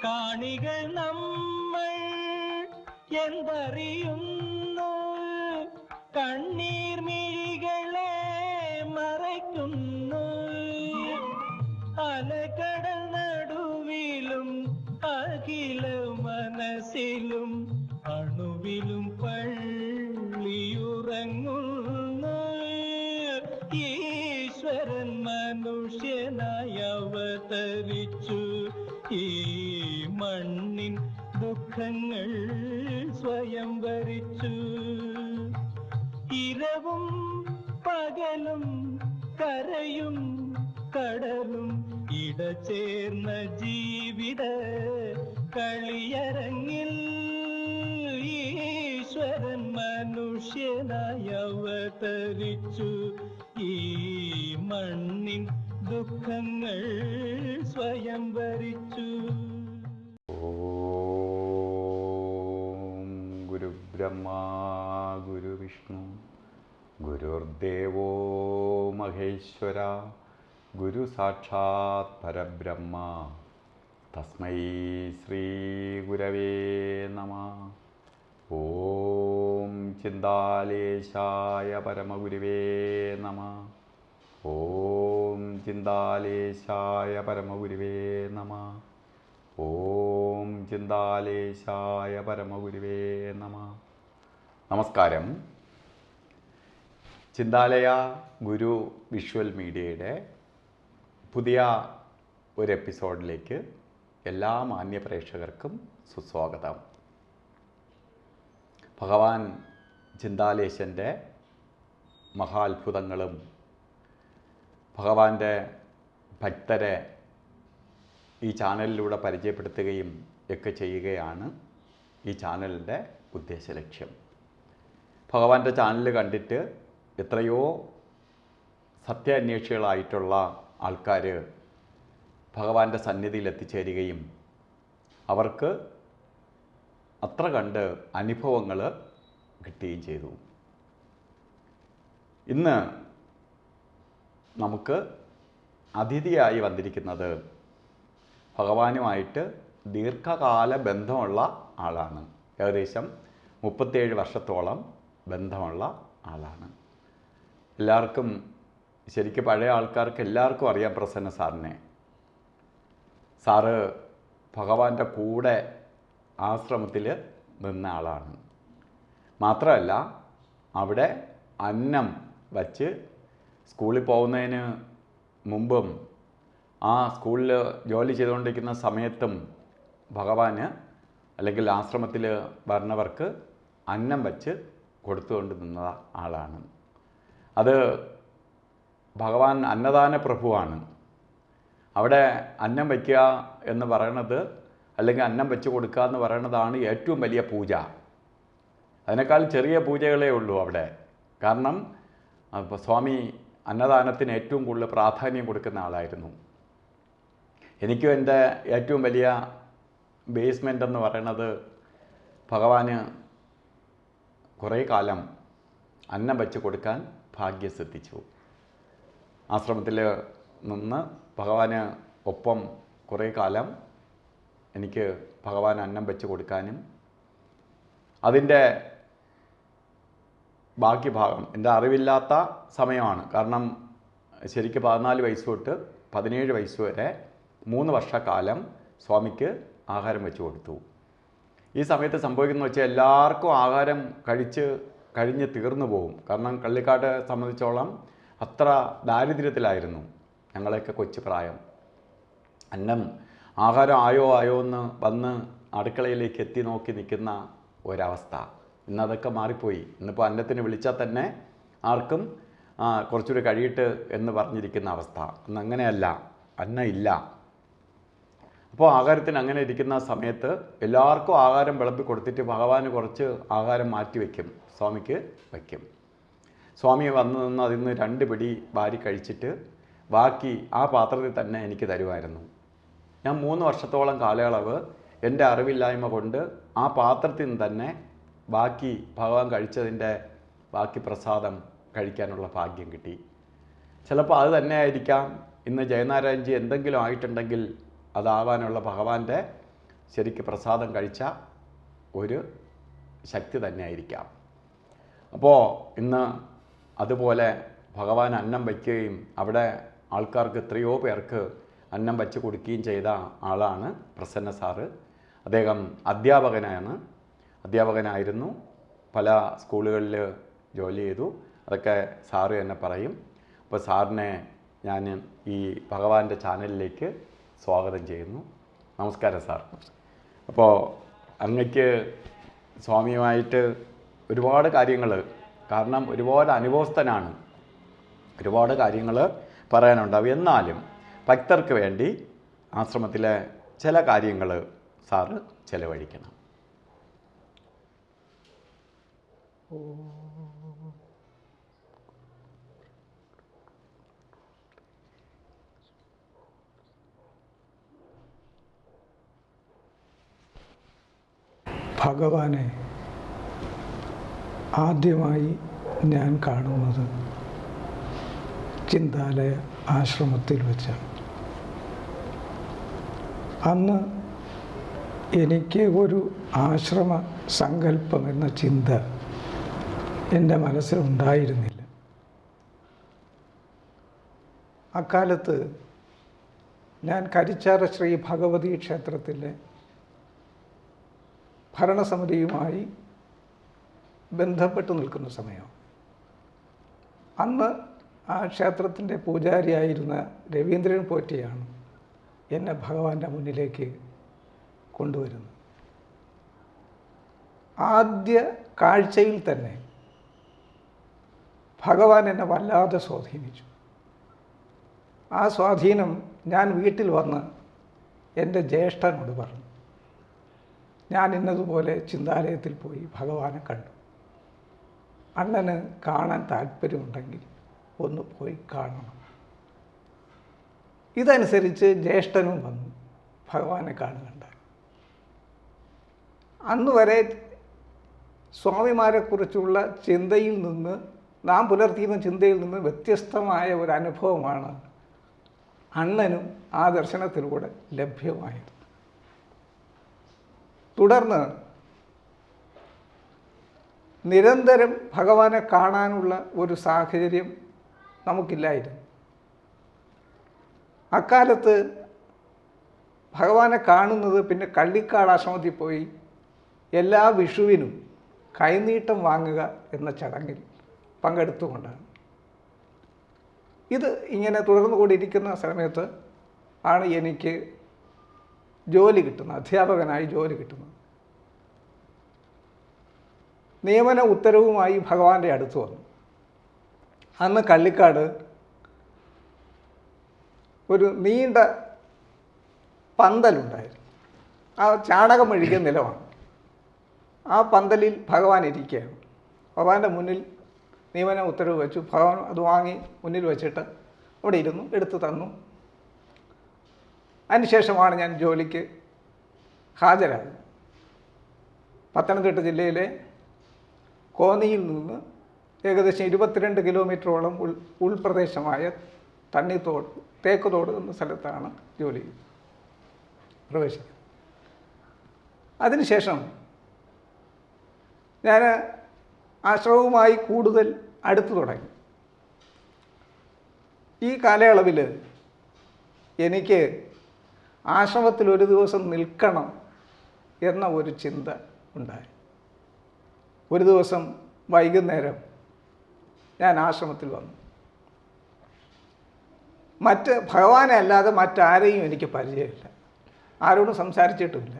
കാണികൾ നമ്മൾ എന്തറിയുന്നു, കണ്ണീർ മിഴികളെ മറയ്ക്കുന്നു. അലകടൽ നടുവിലും അഖില മനസ്സിലും അണുവിലും പള്ളിയുറങ്ങുന്നു. ഈശ്വരൻ മനുഷ്യനായി അവതരിച്ചു, ഈ മണ്ണിൻ ദുഃഖങ്ങൾ സ്വയം വരിച്ചു. ഇരവും പകലും കരയും കടലും ഇടചേർന്ന ജീവിത കളിയരങ്ങിൽ ഈശ്വരൻ മനുഷ്യനായി അവതരിച്ചു, ഈ മണ്ണിൻ ദുഃഖങ്ങൾ സ്വയം വരിച്ചു. ഓം ഗുരുബ്രഹ്മ ഗുരുവിഷ്ണു ഗുരുർദേവോ മഹേശ്വര ഗുരു സാക്ഷാത് പരബ്രഹ്മ തസ്മൈ ശ്രീ ഗുരവേ നമഃ. ഓം ചിന്താലേശായ പരമഗുരുവേ നമഃ. ഓം ചിന്താലേശായ പരമഗുരുവേ നമഃ. ഓം ചിന്താലേശായ പരമഗുരുവേ നമഃ. നമസ്കാരം. ചിന്താലയ ഗുരു വിഷ്വൽ മീഡിയയുടെ പുതിയ ഒരു എപ്പിസോഡിലേക്ക് എല്ലാ മാന്യ പ്രേക്ഷകർക്കും സുസ്വാഗതം. ഭഗവാൻ ചിന്താലേശൻ്റെ മഹാത്ഭുതങ്ങളും ഭഗവാന്റെ ഭക്തരെ ഈ ചാനലിലൂടെ പരിചയപ്പെടുത്തുകയും ഒക്കെ ചെയ്യുകയാണ് ഈ ചാനലിൻ്റെ ഉദ്ദേശലക്ഷ്യം. ഭഗവാന്റെ ചാനൽ കണ്ടിട്ട് എത്രയോ സത്യാന്വേഷികളായിട്ടുള്ള ആൾക്കാർ ഭഗവാന്റെ സന്നിധിയിൽ എത്തിച്ചേരുകയും അവർക്ക് അത്ര കണ്ട് അനുഭവങ്ങൾ കിട്ടുകയും ചെയ്തു. ഇന്ന് നമുക്ക് അതിഥിയായി വന്നിരിക്കുന്നത് ഭഗവാനുമായിട്ട് ദീർഘകാല ബന്ധമുള്ള ആളാണ്. ഏകദേശം 37 വർഷത്തോളം ബന്ധമുള്ള ആളാണ്. എല്ലാവർക്കും, ശരിക്കും പഴയ ആൾക്കാർക്ക് എല്ലാവർക്കും അറിയാം പ്രസന്ന സാറിനെ. സാറ് ഭഗവാന്റെ കൂടെ ആശ്രമത്തിൽ നിന്ന ആളാണ്. മാത്രമല്ല അവിടെ അന്നം വച്ച് സ്കൂളിൽ പോകുന്നതിന് മുമ്പും ആ സ്കൂളിൽ ജോലി ചെയ്തുകൊണ്ടിരിക്കുന്ന സമയത്തും ഭഗവാന് അല്ലെങ്കിൽ ആശ്രമത്തിൽ വരുന്നവർക്ക് അന്നം വച്ച് കൊടുത്തുകൊണ്ട് നിന്ന ആളാണ്. അത് ഭഗവാൻ അന്നദാന പ്രഭുവാണ്. അവിടെ അന്നം വയ്ക്കുക എന്ന് പറയണത്, അല്ലെങ്കിൽ അന്നം വെച്ച് കൊടുക്കുക എന്ന് പറയണതാണ് ഏറ്റവും വലിയ പൂജ. അതിനേക്കാൾ ചെറിയ പൂജകളേ ഉള്ളൂ അവിടെ. കാരണം സ്വാമി അന്നദാനത്തിന് ഏറ്റവും കൂടുതൽ പ്രാധാന്യം കൊടുക്കുന്ന ആളായിരുന്നു. എനിക്കും എൻ്റെ ഏറ്റവും വലിയ ബേസ്മെൻ്റ് എന്ന് പറയണത് ഭഗവാന് കുറേ കാലം അന്നം വെച്ച് കൊടുക്കാൻ ഭാഗ്യം സിദ്ധിച്ചു. ആശ്രമത്തിൽ നിന്ന് ഭഗവാന് ഒപ്പം കുറേ കാലം എനിക്ക് ഭഗവാൻ അന്നം വെച്ച് കൊടുക്കാനും അതിൻ്റെ ബാക്കി ഭാഗം എൻ്റെ അറിവില്ലാത്ത സമയമാണ്. കാരണം ശരിക്കും 14 വയസ്സ് തൊട്ട് 17 വയസ്സ് വരെ 3 വർഷക്കാലം സ്വാമിക്ക് ആഹാരം വെച്ച് കൊടുത്തു. ഈ സമയത്ത് സംഭവിക്കുന്നത് വെച്ചാൽ എല്ലാവർക്കും ആഹാരം കഴിഞ്ഞ് തീർന്നു പോകും. കാരണം കള്ളിക്കാട്ടെ സംബന്ധിച്ചോളം അത്ര ദാരിദ്ര്യത്തിലായിരുന്നു ഞങ്ങളെയൊക്കെ കൊച്ചു പ്രായം. ആഹാരം ആയോ എന്ന് വന്ന് അടുക്കളയിലേക്ക് എത്തി നോക്കി നിൽക്കുന്ന ഒരവസ്ഥ. ഇന്നതൊക്കെ മാറിപ്പോയി. ഇന്നിപ്പോൾ അന്നത്തിന് വിളിച്ചാൽ തന്നെ ആർക്കും കുറച്ചുകൂടി കഴിയിട്ട് എന്ന് പറഞ്ഞിരിക്കുന്ന അവസ്ഥ. ഇന്ന് അങ്ങനെയല്ല, അന്നം ഇല്ല. അപ്പോൾ ആഹാരത്തിന് അങ്ങനെ ഇരിക്കുന്ന സമയത്ത് എല്ലാവർക്കും ആഹാരം വിളമ്പി കൊടുത്തിട്ട് ഭഗവാന് കുറച്ച് ആഹാരം മാറ്റി വയ്ക്കും, സ്വാമിക്ക് വയ്ക്കും. സ്വാമി വന്നു നിന്ന് അതിൽ നിന്ന് 2 പിടി വാരി കഴിച്ചിട്ട് ബാക്കി ആ പാത്രത്തിൽ തന്നെ എനിക്ക് തരുമായിരുന്നു. ഞാൻ 3 വർഷത്തോളം കാലയളവ് എൻ്റെ അറിവില്ലായ്മ കൊണ്ട് ആ പാത്രത്തിൽ നിന്ന് തന്നെ ബാക്കി ഭഗവാൻ കഴിച്ചതിൻ്റെ ബാക്കി പ്രസാദം കഴിക്കാനുള്ള ഭാഗ്യം കിട്ടി. ചിലപ്പോൾ അത് തന്നെ ആയിരിക്കാം ഇന്ന് ജയനാരായൺജി എന്തെങ്കിലും ആയിട്ടുണ്ടെങ്കിൽ അതാവാനുള്ള ഭഗവാന്റെ ശരിക്ക് പ്രസാദം കഴിച്ച ഒരു ശക്തി തന്നെയായിരിക്കാം. അപ്പോൾ ഇന്ന് അതുപോലെ ഭഗവാൻ അന്നം വയ്ക്കുകയും അവിടെ ആൾക്കാർക്ക് എത്രയോ പേർക്ക് അന്നം വച്ച് കൊടുക്കുകയും ചെയ്ത ആളാണ് പ്രസന്ന സാറ്. അദ്ദേഹം അധ്യാപകനായിരുന്നു, പല സ്കൂളുകളിൽ ജോലി ചെയ്തു. അതൊക്കെ സാറ് തന്നെ പറയും. അപ്പോൾ സാറിനെ ഞാൻ ഈ ഭഗവാന്റെ ചാനലിലേക്ക് സ്വാഗതം ചെയ്യുന്നു. നമസ്കാരം സാർ. അപ്പോൾ അങ്ങയ്ക്ക് സ്വാമിയുമായിട്ട് ഒരുപാട് കാര്യങ്ങൾ, കാരണം ഒരുപാട് അനുഭവസ്ഥനാണ്, ഒരുപാട് കാര്യങ്ങൾ പറയാനുണ്ടാവും. എന്നാലും ഭക്തർക്ക് വേണ്ടി ആശ്രമത്തിലെ ചില കാര്യങ്ങൾ സാറ് ചെലവഴിക്കണം. ഭഗവാനെ ആദ്യമായി ഞാൻ കാണുന്നത് ചിന്താലയ ആശ്രമത്തിൽ വെച്ചാണ്. അന്ന് എനിക്ക് ഒരു ആശ്രമ സങ്കല്പം എന്ന ചിന്ത എൻ്റെ മനസ്സിലുണ്ടായിരുന്നില്ല. അക്കാലത്ത് ഞാൻ കരിച്ചാറ ശ്രീ ഭഗവതി ക്ഷേത്രത്തിലെ ഭരണസമിതിയുമായി ബന്ധപ്പെട്ട് നിൽക്കുന്ന സമയം. അന്ന് ആ ക്ഷേത്രത്തിൻ്റെ പൂജാരിയായിരുന്ന രവീന്ദ്രൻ പോറ്റിയാണ് എന്നെ ഭഗവാന്റെ മുന്നിലേക്ക് കൊണ്ടുവരുന്നത്. ആദ്യ കാഴ്ചയിൽ തന്നെ ഭഗവാൻ എന്നെ വല്ലാതെ സ്വാധീനിച്ചു. ആ സ്വാധീനം ഞാൻ വീട്ടിൽ വന്ന് എൻ്റെ ജ്യേഷ്ഠനോട് പറഞ്ഞു. ഞാൻ ഇന്നതുപോലെ ചിന്താലയത്തിൽ പോയി ഭഗവാനെ കണ്ടു. അണ്ണന് കാണാൻ താല്പര്യമുണ്ടെങ്കിൽ ഒന്ന് പോയി കാണണം. ഇതനുസരിച്ച് ജ്യേഷ്ഠനും വന്നു ഭഗവാനെ കാണുകയുണ്ടായി. അന്ന് വരെ സ്വാമിമാരെക്കുറിച്ചുള്ള ചിന്തയിൽ നിന്ന്, നാം പുലർത്തിയിരുന്ന ചിന്തയിൽ നിന്ന് വ്യത്യസ്തമായ ഒരു അനുഭവമാണ് അണ്ണനും ആ ദർശനത്തിലൂടെ ലഭ്യമായത്. തുടർന്ന് നിരന്തരം ഭഗവാനെ കാണാനുള്ള ഒരു സാഹചര്യം നമുക്കില്ലായിരുന്നു. അക്കാലത്ത് ഭഗവാനെ കാണുന്നത് പിന്നെ കള്ളിക്കാട് ആശ്രമത്തിൽ പോയി എല്ലാ വിഷുവിനും കൈനീട്ടം വാങ്ങുക എന്ന ചടങ്ങിൽ പങ്കെടുത്തുകൊണ്ടാണ്. ഇത് ഇങ്ങനെ തുടർന്നു കൊണ്ടിരിക്കുന്ന സമയത്ത് ആണ് എനിക്ക് ജോലി കിട്ടുന്നത്, അധ്യാപകനായി ജോലി കിട്ടുന്നത്. നിയമന ഉത്തരവുമായി ഭഗവാന്റെ അടുത്ത് വന്നു. അന്ന് കള്ളിക്കാട് ഒരു നീണ്ട പന്തലുണ്ടായിരുന്നു. ആ ചാണകം മെഴുകിയ നിലമാണ്. ആ പന്തലിൽ ഭഗവാൻ ഇരിക്കുകയാണ്. ഭഗവാന്റെ മുന്നിൽ നിയമന ഉത്തരവ് വെച്ചു. ഭഗവാൻ അത് വാങ്ങി മുന്നിൽ വെച്ചിട്ട് അവിടെ ഇരുന്നു, എടുത്തു തന്നു. അതിനുശേഷമാണ് ഞാൻ ജോലിക്ക് ഹാജരാകുന്നത്. പത്തനംതിട്ട ജില്ലയിലെ കോന്നിയിൽ നിന്ന് ഏകദേശം 22 കിലോമീറ്ററോളം ഉൾപ്രദേശമായ തണ്ണിത്തോട്, തേക്കുതോട് എന്ന സ്ഥലത്താണ് ജോലി പ്രവേശിക്കുന്നത്. അതിനുശേഷം ഞാൻ ആശ്രമവുമായി കൂടുതൽ അടുത്തു തുടങ്ങി. ഈ കാലയളവിൽ എനിക്ക് ആശ്രമത്തിൽ ഒരു ദിവസം നിൽക്കണം എന്ന ഒരു ചിന്ത ഉണ്ടായി. ഒരു ദിവസം വൈകുന്നേരം ഞാൻ ആശ്രമത്തിൽ വന്നു. ഭഗവാനെ അല്ലാതെ മറ്റാരെയും എനിക്ക് പരിചയമില്ല, ആരോടും സംസാരിച്ചിട്ടുമില്ല.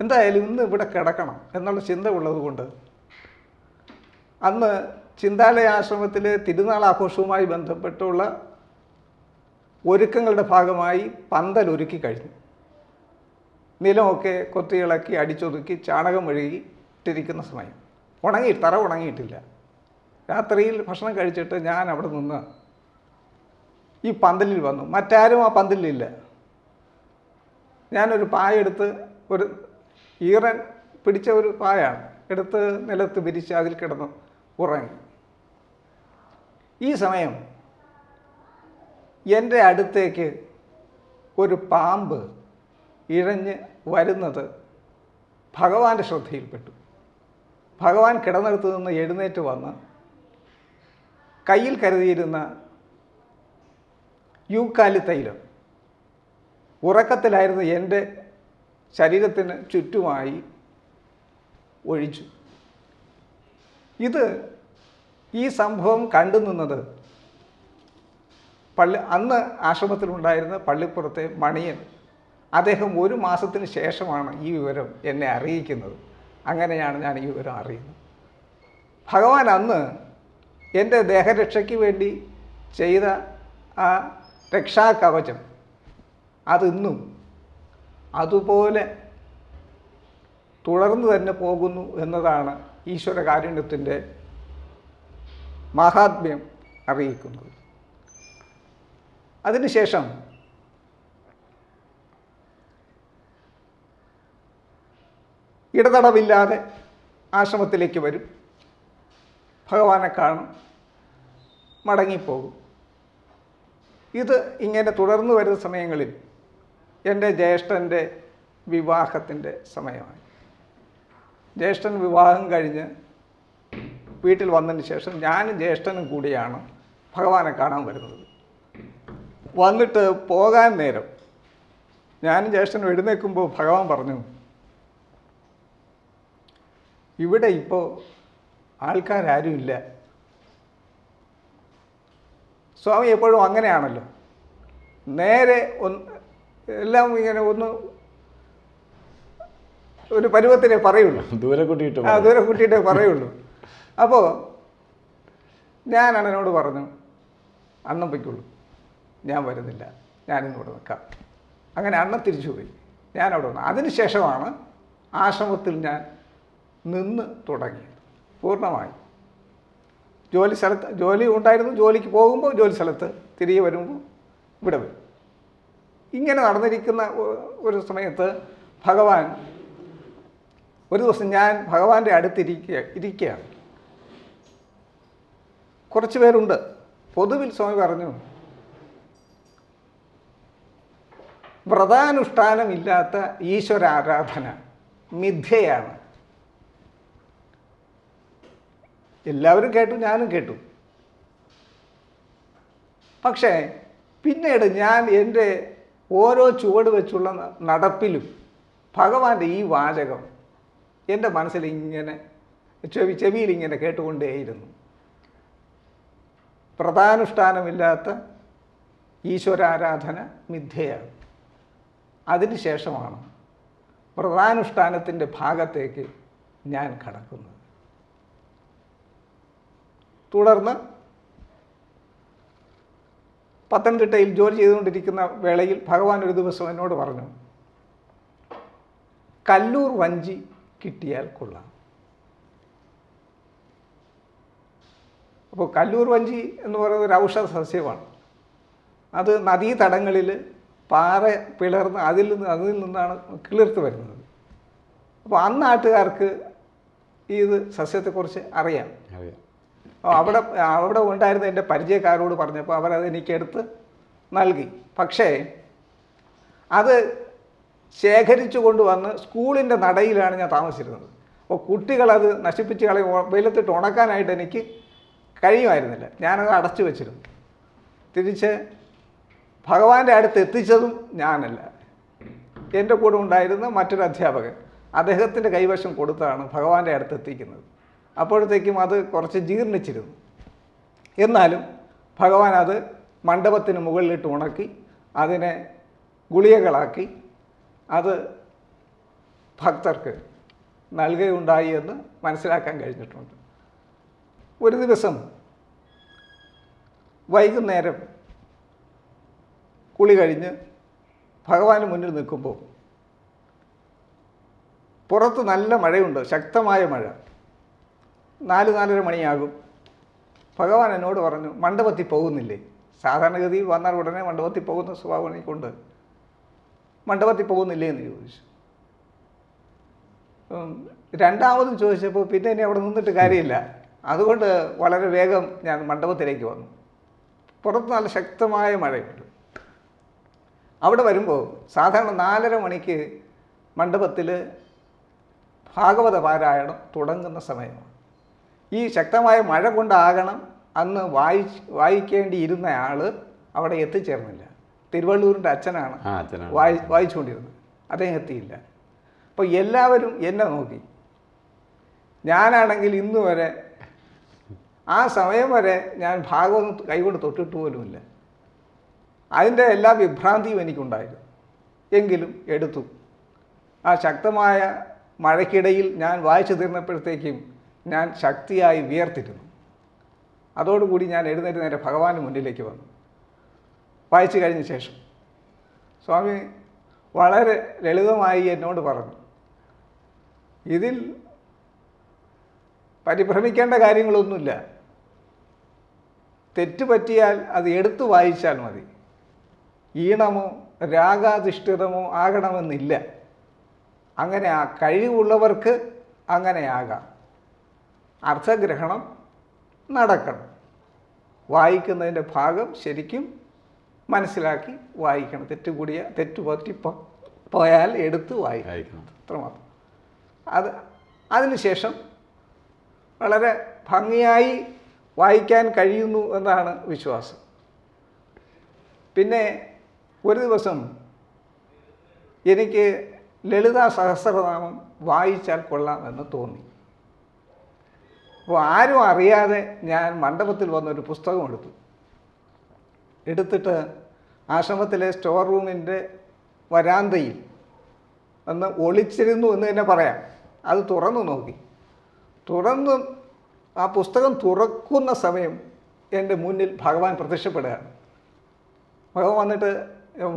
എന്തായാലും ഇന്ന് ഇവിടെ കിടക്കണം എന്നുള്ള ചിന്ത ഉള്ളതുകൊണ്ട് അന്ന് ചിന്താലയ ആശ്രമത്തിലെ തിരുനാൾ ആഘോഷവുമായി ബന്ധപ്പെട്ടുള്ള ഒരുക്കങ്ങളുടെ ഭാഗമായി പന്തൽ ഒരുക്കി കഴിഞ്ഞു. നിലമൊക്കെ കൊത്തിയിളക്കി അടിച്ചൊതുക്കി ചാണകം മെഴുകിയിട്ടിരിക്കുന്ന സമയം. തറ ഉണങ്ങിയിട്ടില്ല. രാത്രിയിൽ ഭക്ഷണം കഴിച്ചിട്ട് ഞാൻ അവിടെ നിന്ന് ഈ പന്തലിൽ വന്നു. മറ്റാരും ആ പന്തലിലില്ല. ഞാനൊരു പായ എടുത്ത്, ഒരു ഈറൻ പിടിച്ച ഒരു പായാണ് എടുത്ത് നിലത്ത് വിരിച്ച് അതിൽ കിടന്ന് ഉറങ്ങി. ഈ സമയം എൻ്റെ അടുത്തേക്ക് ഒരു പാമ്പ് ഇഴഞ്ഞ് വരുന്നത് ഭഗവാന്റെ ശ്രദ്ധയിൽപ്പെട്ടു. ഭഗവാൻ കിടന്നിടത്ത് നിന്ന് എഴുന്നേറ്റ് വന്ന് കയ്യിൽ കരുതിയിരുന്ന യൂക്കാലി തൈലം ഉറക്കത്തിലായിരുന്ന എൻ്റെ ശരീരത്തിന് ചുറ്റുമായി ഒഴിച്ചു. ഈ സംഭവം കണ്ടു നിന്നത് അന്ന് ആശ്രമത്തിലുണ്ടായിരുന്ന പള്ളിപ്പുറത്തെ മണിയൻ. അദ്ദേഹം 1 മാസത്തിന് ശേഷമാണ് ഈ വിവരം എന്നെ അറിയിക്കുന്നത്. അങ്ങനെയാണ് ഞാൻ ഈ വിവരം അറിയുന്നത്. ഭഗവാൻ അന്ന് എൻ്റെ ദേഹരക്ഷയ്ക്ക് വേണ്ടി ചെയ്ത ആ രക്ഷാകവചം അതിന്നും അതുപോലെ തുടർന്നു തന്നെ പോകുന്നു എന്നതാണ് ഈശ്വരകാരുണ്യത്തിൻ്റെ മഹാത്മ്യം അറിയിക്കുന്നത്. അതിനുശേഷം ഇടതടവില്ലാതെ ആശ്രമത്തിലേക്ക് വരും, ഭഗവാനെ കാണും, മടങ്ങിപ്പോകും. ഇത് ഇങ്ങനെ തുടർന്നു വരുന്ന സമയങ്ങളിൽ എൻ്റെ ജ്യേഷ്ഠൻ്റെ വിവാഹത്തിൻ്റെ സമയമായി. ജ്യേഷ്ഠൻ വിവാഹം കഴിഞ്ഞ് വീട്ടിൽ വന്നതിന് ശേഷം ഞാനും ജ്യേഷ്ഠനും കൂടിയാണ് ഭഗവാനെ കാണാൻ വരുന്നത്. വന്നിട്ട് പോകാൻ നേരം ഞാനും ജ്യേഷ്ഠനും എഴുന്നേൽക്കുമ്പോൾ ഭഗവാൻ പറഞ്ഞു, ഇവിടെ ഇപ്പോൾ ആൾക്കാരും ഇല്ല. സ്വാമി എപ്പോഴും അങ്ങനെയാണല്ലോ, നേരെ എല്ലാം ഇങ്ങനെ ഒരു പരുവത്തിനെ പറയുള്ളൂ, ദൂരെ കൂട്ടിയിട്ടേ പറയുള്ളൂ. അപ്പോൾ ഞാൻ അണ്ണനോട് പറഞ്ഞു, അണ്ണൻ പൊയ്ക്കുള്ളൂ, ഞാൻ വരുന്നില്ല, ഞാനിന്നിവിടെ നിൽക്കാം. അങ്ങനെ അണ്ണൻ തിരിച്ചുപോയി, ഞാനവിടെ വന്നു. അതിനുശേഷമാണ് ആശ്രമത്തിൽ ഞാൻ നിന്ന് തുടങ്ങിയത് പൂർണ്ണമായി. ജോലി ഉണ്ടായിരുന്നു, ജോലിക്ക് പോകുമ്പോൾ ജോലി സ്ഥലത്ത്, തിരികെ വരുമ്പോൾ ഇവിടെ വരും. ഇങ്ങനെ നടന്നിരിക്കുന്ന ഒരു സമയത്ത് ഭഗവാൻ ഒരു ദിവസം ഞാൻ ഭഗവാന്റെ അടുത്തിരിക്കുകയാണ്. കുറച്ച് പേരുണ്ട്. പൊതുവിൽ സ്വാമി പറഞ്ഞു, വ്രതാനുഷ്ഠാനമില്ലാത്ത ഈശ്വര ആരാധന മിഥ്യയാണ്. എല്ലാവരും കേട്ടു, ഞാനും കേട്ടു. പക്ഷേ പിന്നീട് ഞാൻ എൻ്റെ ഓരോ ചുവട് വെച്ചുള്ള നടപ്പിലും ഭഗവാന്റെ ഈ വാചകം എൻ്റെ മനസ്സിൽ ഇങ്ങനെ ചെവിയിൽ ഇങ്ങനെ കേട്ടുകൊണ്ടേയിരുന്നു. വ്രതാനുഷ്ഠാനമില്ലാത്ത ഈശ്വരാരാധന മിഥ്യയാണ്. അതിനുശേഷമാണ് വ്രതാനുഷ്ഠാനത്തിൻ്റെ ഭാഗത്തേക്ക് ഞാൻ കടക്കുന്നത്. തുടർന്ന് പത്തനംതിട്ടയിൽ ജോലി ചെയ്തുകൊണ്ടിരിക്കുന്ന വേളയിൽ ഭഗവാൻ ഒരു ദിവസം എന്നോട് പറഞ്ഞു, കല്ലൂർ വഞ്ചി കിട്ടിയാൽ കൊള്ളാം. അപ്പോൾ കല്ലൂർ വഞ്ചി എന്ന് പറയുന്നത് ഒരു ഔഷധ സസ്യമാണ്. അത് നദീതടങ്ങളിൽ പാറ പിളർന്ന് അതിൽ നിന്നാണ് കിളിർത്ത് വരുന്നത്. അപ്പോൾ അന്നാട്ടുകാർക്ക് ഇത് സസ്യത്തെക്കുറിച്ച് അറിയാം. അവിടെ ഉണ്ടായിരുന്ന എൻ്റെ പരിചയക്കാരോട് പറഞ്ഞപ്പോൾ അവരത് എനിക്കെടുത്ത് നൽകി. പക്ഷേ അത് ശേഖരിച്ചു കൊണ്ടുവന്ന് സ്കൂളിൻ്റെ നടയിലാണ് ഞാൻ താമസിച്ചിരുന്നത്. അപ്പോൾ കുട്ടികളത് നശിപ്പിച്ച് വെയിലത്തിട്ട് ഉണക്കാനായിട്ട് എനിക്ക് കഴിയുമായിരുന്നില്ല. ഞാനത് അടച്ചു വച്ചിരുന്നു. തിരിച്ച് ഭഗവാന്റെ അടുത്ത് എത്തിച്ചതും ഞാനല്ല, എൻ്റെ കൂടെ ഉണ്ടായിരുന്ന മറ്റൊരു അധ്യാപകൻ. അദ്ദേഹത്തിൻ്റെ കൈവശം കൊടുത്താണ് ഭഗവാന്റെ അടുത്ത് എത്തിക്കുന്നത്. അപ്പോഴത്തേക്കും അത് കുറച്ച് ജീർണിച്ചിരുന്നു. എന്നാലും ഭഗവാൻ അത് മണ്ഡപത്തിന് മുകളിലിട്ട് ഉണക്കി അതിനെ ഗുളികകളാക്കി അത് ഭക്തർക്ക് നൽകുകയുണ്ടായി എന്ന് മനസ്സിലാക്കാൻ കഴിഞ്ഞിട്ടുണ്ട്. ഒരു ദിവസം വൈകുന്നേരം കുളി കഴിഞ്ഞ് ഭഗവാന് മുന്നിൽ നിൽക്കുമ്പോൾ പുറത്ത് നല്ല മഴയുണ്ട്, ശക്തമായ മഴ. 4-4:30 മണിയാകും. ഭഗവാൻ എന്നോട് പറഞ്ഞു, മണ്ഡപത്തിൽ പോകുന്നില്ലേ? സാധാരണഗതിയിൽ വന്നാൽ ഉടനെ മണ്ഡപത്തിൽ പോകുന്ന സ്വഭാവം എനിക്കുണ്ട്. മണ്ഡപത്തിൽ പോകുന്നില്ലേ എന്ന് ചോദിച്ചു. രണ്ടാമതും ചോദിച്ചപ്പോൾ പിന്നെ ഇനി അവിടെ നിന്നിട്ട് കാര്യമില്ല. അതുകൊണ്ട് വളരെ വേഗം ഞാൻ മണ്ഡപത്തിലേക്ക് വന്നു. പുറത്ത് നല്ല ശക്തമായ മഴയുണ്ട്. അവിടെ വരുമ്പോൾ സാധാരണ 4:30 മണിക്ക് മണ്ഡപത്തിൽ ഭാഗവത പാരായണം തുടങ്ങുന്ന സമയമാണ്. ഈ ശക്തമായ മഴ കൊണ്ടാകണം അന്ന് വായിക്കേണ്ടിയിരുന്ന ആൾ അവിടെ എത്തിച്ചേർന്നില്ല. തിരുവള്ളൂരിൻ്റെ അച്ഛനാണ് വായിച്ചുകൊണ്ടിരുന്നത്, അദ്ദേഹം എത്തിയില്ല. അപ്പോൾ എല്ലാവരും എന്നെ നോക്കി. ഞാനാണെങ്കിൽ ഇന്ന് വരെ ആ സമയം വരെ ഞാൻ ഭാഗവതം കൈകൊണ്ട് തൊട്ടിട്ട് പോലുമില്ല. അതിൻ്റെ എല്ലാ വിഭ്രാന്തിയും എനിക്കുണ്ടായിരുന്നു. എങ്കിലും എടുത്തു. ആ ശക്തമായ മഴയ്ക്കിടയിൽ ഞാൻ വായിച്ചു തീർന്നപ്പോഴത്തേക്കും ഞാൻ ശക്തിയായി വിയർത്തിരുന്നു. അതോടുകൂടി ഞാൻ എഴുന്നേറ്റ് നേരെ ഭഗവാന് മുന്നിലേക്ക് വന്നു. വായിച്ചു കഴിഞ്ഞ ശേഷം സ്വാമി വളരെ ലളിതമായി എന്നോട് പറഞ്ഞു, ഇതിൽ പരിഭ്രമിക്കേണ്ട കാര്യങ്ങളൊന്നുമില്ല. തെറ്റ് പറ്റിയാൽ അത് എടുത്തു വായിച്ചാൽ മതി. ഈണമോ രാഗാധിഷ്ഠിതമോ ആകണമെന്നില്ല. അങ്ങനെ കഴിവുള്ളവർക്ക് അങ്ങനെയാകാം. അർത്ഥഗ്രഹണം നടക്കണം. വായിക്കുന്നതിൻ്റെ ഭാഗം ശരിക്കും മനസ്സിലാക്കി വായിക്കണം. തെറ്റ് പറ്റി പോയാൽ എടുത്ത് വായിക്കണം, അത്രമാത്രം. അതിനുശേഷം വളരെ ഭംഗിയായി വായിക്കാൻ കഴിയുന്നു എന്നാണ് വിശ്വാസം. പിന്നെ ഒരു ദിവസം എനിക്ക് ലളിതാ സഹസ്രനാമം വായിച്ചാൽ കൊള്ളാമെന്ന് തോന്നി. അപ്പോൾ ആരും അറിയാതെ ഞാൻ മണ്ഡപത്തിൽ വന്നൊരു പുസ്തകം എടുത്തിട്ട് ആശ്രമത്തിലെ സ്റ്റോർ റൂമിൻ്റെ വരാന്തയിൽ ഒന്ന് ഒളിച്ചിരുന്നു എന്ന് തന്നെ പറയാം. അത് തുറന്നു നോക്കി. ആ പുസ്തകം തുറക്കുന്ന സമയം എൻ്റെ മുന്നിൽ ഭഗവാൻ പ്രത്യക്ഷപ്പെടുകയാണ്. ഭഗവാൻ വന്നിട്ട്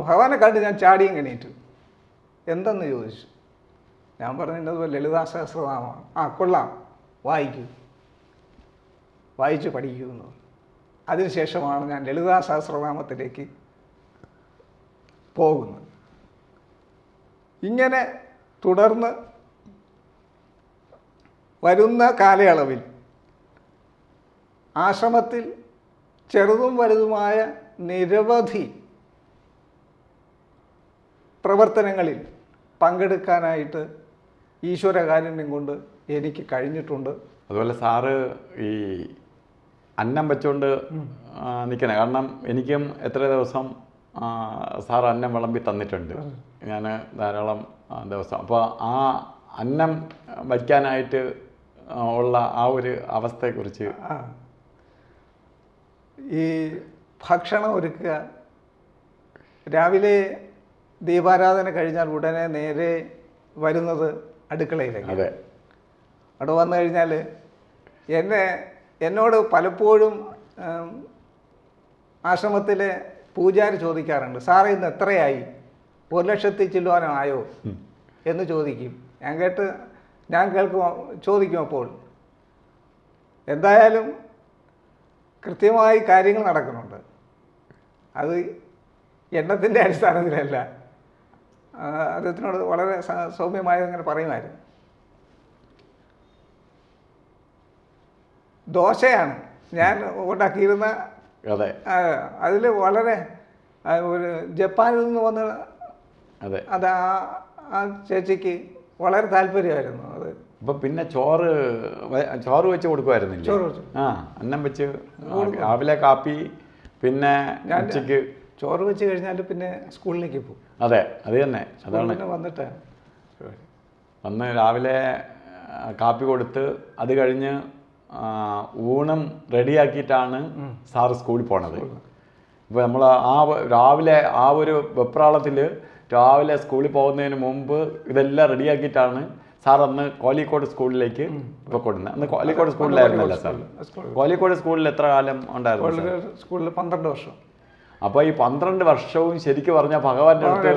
ഭഗവാനെ കണ്ട് ഞാൻ ചാടിയും എണീറ്റു. എന്തെന്ന് ചോദിച്ചു. ഞാൻ പറഞ്ഞു, ഇന്നതുപോലെ ലളിതാ സഹസ്രനാമമാണ്. കൊള്ളാം, വായിക്കൂ, വായിച്ച് പഠിക്കൂ എന്ന്. അതിനുശേഷമാണ് ഞാൻ ലളിതാ സഹസ്രനാമത്തിലേക്ക് പോകുന്നത്. ഇങ്ങനെ തുടർന്ന് വരുന്ന കാലയളവിൽ ആശ്രമത്തിൽ ചെറുതും വലുതുമായ നിരവധി പ്രവർത്തനങ്ങളിൽ പങ്കെടുക്കാനായിട്ട് ഈശ്വരകാരുണ്യം കൊണ്ട് എനിക്ക് കഴിഞ്ഞിട്ടുണ്ട്. അതുപോലെ സാറ് ഈ അന്നം വെച്ചുകൊണ്ട് നിൽക്കണേ. കാരണം എനിക്കും എത്ര ദിവസം സാർ അന്നം വിളമ്പി തന്നിട്ടുണ്ട് ഞാൻ ധാരാളം ദിവസം. അപ്പോൾ ആ അന്നം വയ്ക്കാനായിട്ട് ഉള്ള ആ ഒരു അവസ്ഥയെക്കുറിച്ച്. ഈ ഭക്ഷണം ഒരുക്കുക, രാവിലെ ദീപാരാധന കഴിഞ്ഞാൽ ഉടനെ നേരെ വരുന്നത് അടുക്കളയിലേക്ക്. അതെ. അവിടെ വന്നു കഴിഞ്ഞാൽ എന്നോട് പലപ്പോഴും ആശ്രമത്തിലെ പൂജാരി ചോദിക്കാറുണ്ട്, സാറേ ഇന്ന് എത്രയായി, 1,00,000 ചില്ലുവാനായോ എന്ന് ചോദിക്കും. ഞാൻ ചോദിക്കും. അപ്പോൾ എന്തായാലും കൃത്യമായി കാര്യങ്ങൾ നടക്കുന്നുണ്ട്. അത് എണ്ണത്തിൻ്റെ അടിസ്ഥാനത്തിലല്ല. അദ്ദേഹത്തിനോട് വളരെ സൗമ്യമായി അങ്ങനെ പറയുമായിരുന്നു. ദോശയാണ് ഞാൻ ഉണ്ടാക്കിയിരുന്ന. അതെ. അതിൽ വളരെ ഒരു ജപ്പാനിൽ നിന്ന് വന്ന അത് ആ ചേച്ചിക്ക് വളരെ താല്പര്യമായിരുന്നു അത്. അപ്പം പിന്നെ ചോറ് വെച്ച് കൊടുക്കുമായിരുന്നില്ല? അന്നം വെച്ച് രാവിലെ കാപ്പി, പിന്നെ ഉച്ചയ്ക്ക് ചോറ് വെച്ച് കഴിഞ്ഞാൽ പിന്നെ സ്കൂളിലേക്ക് പോകും. അതെ, അത് തന്നെ. അതാണ് വന്നിട്ട് വന്ന് രാവിലെ കാപ്പി കൊടുത്ത് അത് കഴിഞ്ഞ് ഊണം റെഡിയാക്കിയിട്ടാണ് സാറ് സ്കൂളിൽ പോണത്. ഇപ്പോൾ നമ്മൾ രാവിലെ ആ ഒരു വെപ്രാളത്തിൽ രാവിലെ സ്കൂളിൽ പോകുന്നതിന് മുമ്പ് ഇതെല്ലാം റെഡിയാക്കിയിട്ടാണ് സാർ അന്ന് കോലിക്കോട് സ്കൂളിലേക്ക് ഇപ്പോൾ കൊടുക്കുന്നത്. അന്ന് കോലിക്കോട് സ്കൂളിലായിരുന്നല്ലോ സാർ? കോലിക്കോട് സ്കൂളിൽ എത്ര കാലം ഉണ്ടായിരുന്നു? സ്കൂളിൽ 12 വർഷം. അപ്പോൾ ഈ 12 വർഷവും ശരിക്കും പറഞ്ഞാൽ ഭഗവാന്റെ അടുത്ത്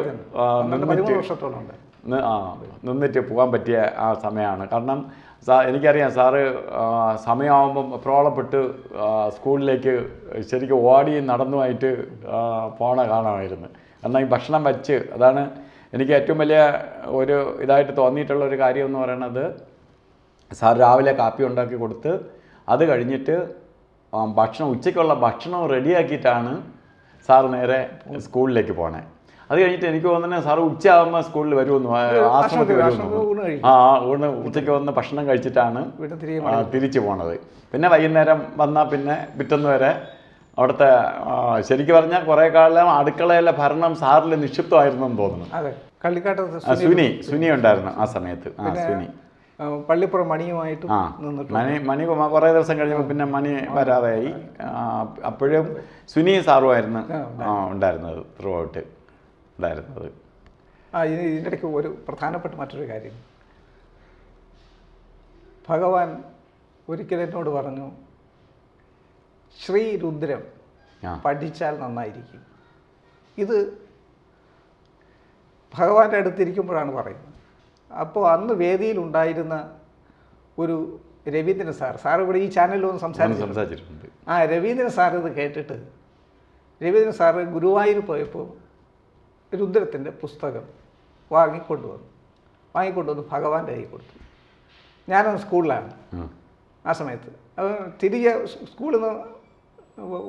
നിന്നിട്ട് പോകാൻ പറ്റിയ ആ സമയമാണ്. കാരണം എനിക്കറിയാം സാറ് സമയമാകുമ്പം പ്രോളപ്പെട്ട് സ്കൂളിലേക്ക് ശരിക്കും ഓടി നടന്നുമായിട്ട് കാണാമായിരുന്നു. കാരണം ഈ ഭക്ഷണം വച്ച്, അതാണ് എനിക്ക് ഏറ്റവും വലിയ ഒരു ഇതായിട്ട് തോന്നിയിട്ടുള്ള ഒരു കാര്യം എന്ന് പറയുന്നത്, സാർ രാവിലെ കാപ്പി ഉണ്ടാക്കി കൊടുത്ത് അത് കഴിഞ്ഞിട്ട് ഉച്ചയ്ക്കുള്ള ഭക്ഷണം റെഡിയാക്കിയിട്ടാണ് സാർ നേരെ സ്കൂളിലേക്ക് പോണേ. അത് കഴിഞ്ഞിട്ട് എനിക്ക് തോന്നുന്നത് സാറ് ഉച്ചയാകുമ്പോൾ സ്കൂളിൽ വരുമെന്നു, ആശ്രമത്തിൽ വരുമെന്നു. ഊണ് ഉച്ചയ്ക്ക് വന്ന് ഭക്ഷണം കഴിച്ചിട്ടാണ് തിരിച്ചു പോണത്. പിന്നെ വൈകുന്നേരം വന്നാൽ പിന്നെ പിറ്റന്ന് വരെ അവിടുത്തെ ശരിക്കും പറഞ്ഞാൽ കുറേ കാലം അടുക്കളയിലെ ഭരണം സാറിൽ നിക്ഷിപ്തമായിരുന്നു എന്ന് തോന്നുന്നു. അതെ, കള്ളിക്കാട്ട് സുനി ഉണ്ടായിരുന്നു ആ സമയത്ത്. സുനി പള്ളിപ്പുറം മണിയുമായിട്ട് മണി കുറേ ദിവസം കഴിഞ്ഞപ്പോൾ പിന്നെ മണി വരാതെയായി. അപ്പോഴും സുനി സാറുമായിരുന്നു ഉണ്ടായിരുന്നത്, ത്രൂ ഔട്ട് ഉണ്ടായിരുന്നത്. ഇതിൻ്റെ ഇടയ്ക്ക് ഒരു പ്രധാനപ്പെട്ട മറ്റൊരു കാര്യം, ഭഗവാൻ ഒരിക്കൽ എന്നോട് പറഞ്ഞു, ശ്രീരുദ്രം പഠിച്ചാൽ നന്നായിരിക്കും. ഇത് ഭഗവാന്റെ അടുത്തിരിക്കുമ്പോഴാണ് പറയുന്നത്. അപ്പോൾ അന്ന് വേദിയിലുണ്ടായിരുന്ന ഒരു രവീന്ദ്രൻ സാർ ഇവിടെ ഈ ചാനലിലൊന്ന് സംസാരിച്ചിട്ടുണ്ട്. രവീന്ദ്രൻ സാർ ഇത് കേട്ടിട്ട്, രവീന്ദ്രൻ സാറ് ഗുരുവായൂർ പോയപ്പോൾ രുദ്രത്തിൻ്റെ പുസ്തകം വാങ്ങിക്കൊണ്ടുവന്ന് ഭഗവാന്റെ കൈ കൊടുത്തു. ഞാനത് സ്കൂളിലാണ് ആ സമയത്ത്. അത് തിരികെ സ്കൂളിൽ നിന്ന്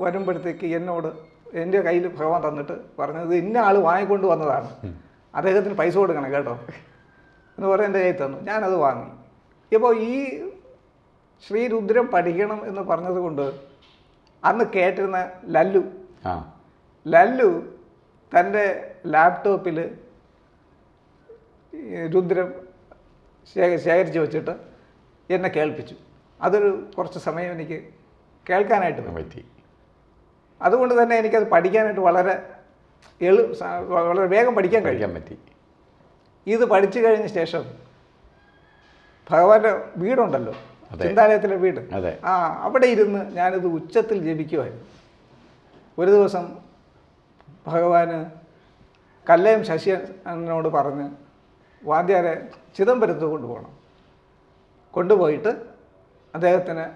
വരുമ്പോഴത്തേക്ക് എന്നോട് എൻ്റെ കയ്യിൽ ഭഗവാൻ തന്നിട്ട് പറഞ്ഞത്, ഇന്ന ആൾ വാങ്ങിക്കൊണ്ട് വന്നതാണ്, അദ്ദേഹത്തിന് പൈസ കൊടുക്കണം കേട്ടോ എന്ന് പറഞ്ഞ് എൻ്റെ കയ്യിൽ തന്നു. ഞാനത് വാങ്ങി. ഇപ്പോൾ ഈ ശ്രീരുദ്രം പഠിക്കണം എന്ന് പറഞ്ഞത് കൊണ്ട് അന്ന് കേട്ടിരുന്ന ലല്ലു തൻ്റെ ലാപ്ടോപ്പിൽ രുദ്രം ശേഖരിച്ച് വെച്ചിട്ട് എന്നെ കേൾപ്പിച്ചു. അതൊരു കുറച്ച് സമയം എനിക്ക് കേൾക്കാനായിട്ട് പറ്റി. അതുകൊണ്ട് തന്നെ എനിക്കത് പഠിക്കാനായിട്ട് വളരെ വേഗം പഠിക്കാൻ പറ്റി. ഇത് പഠിച്ചു കഴിഞ്ഞ ശേഷം ഭഗവാന്റെ വീടുണ്ടല്ലോ, ചിന്താലയത്തിലെ വീട്, അവിടെ ഇരുന്ന് ഞാനിത് ഉച്ചത്തിൽ ജപിക്കുമായിരുന്നു. ഒരു ദിവസം ഭഗവാന് കല്ലയം ശശിയോട് പറഞ്ഞ് വാദ്യാരെ ചിദംബരത്ത് കൊണ്ടുപോയിട്ട് അദ്ദേഹത്തിന്